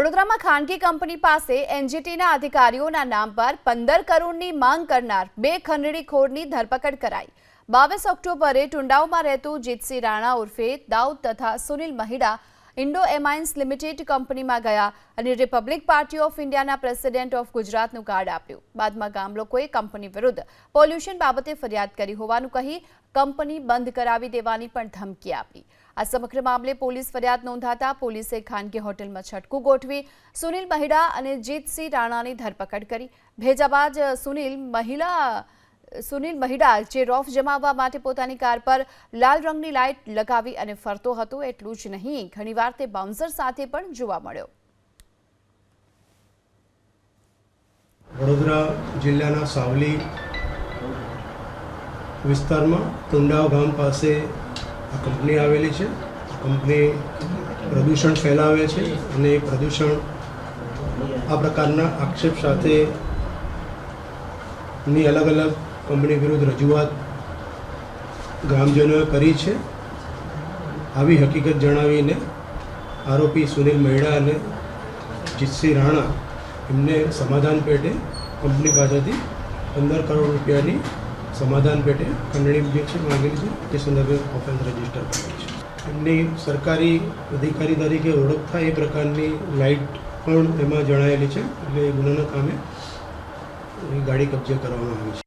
વડોદરામાં ખાનગી કંપની પાસે એનજીટીના અધિકારીઓના નામ પર 15 કરોડની માંગ કરનાર બે ખંડણીખોરની ધરપકડ કરાઈ। 22 ઓક્ટોબરે ટુંડાઉમાં રહેતું જીતસિંહ રાણા ઉર્ફે દાઉદ તથા Sunil Mahida Indo amines limited કંપનીમાં ગયા અને રિપબ્લિક પાર્ટી ઓફ ઇન્ડિયાના પ્રેસિડેન્ટ ઓફ ગુજરાતનું કાર્ડ આપ્યું। બાદમાં ગામ લોકોએ કંપની વિરુદ્ધ પોલ્યુશન બાબતે ફરિયાદ કરી હોવાનું કહી કંપની બંધ કરાવી દેવાની પણ ધમકી આપી। આ સમગ્ર મામલે પોલીસ ફરિયાદ નોંધાતા પોલીસે ખાનગી હોટલમાં છટકું ગોઠવી સુનિલ મહિડા અને જીતસિંહ રાણાની ધરપકડ કરી। ભેજા બાદ સુનિલ મહિડા જે રોફ જમાવવા માટે પોતાની કાર પર લાલ રંગની લાઇટ લગાવી અને ફરતો હતો। એટલું જ નહીં, ઘણીવાર તે બાઉન્સર સાથે પણ જોવા મળ્યો। વડોદરા જિલ્લાના સાવલી વિસ્તારમાં ટુંડાવ ગામ પાસે આ કંપની આવેલી છે। કંપની પ્રદૂષણ ફેલાવે છે અને એ પ્રદૂષણ આ પ્રકારના આક્ષેપ સાથેની અલગ અલગ કંપની વિરુદ્ધ રજૂઆત ગ્રામજનોએ કરી છે। આવી હકીકત જણાવીને આરોપી સુનિલ મહિડા અને જીતસિંહ રાણા એમને સમાધાન પેટે કંપની પાસેથી 15 કરોડ રૂપિયાની સમાધાન પેટે ખંડણી જે છે માંગેલી છે। તે સંદર્ભે ઓફેન્સ રજીસ્ટર કરેલી છે। એમની સરકારી અધિકારી તરીકે ઓળખ થાય એ પ્રકારની લાઇટ પણ એમાં જણાયેલી છે, એટલે એ ગુનાના કામે ગાડી કબજે કરવામાં આવી છે।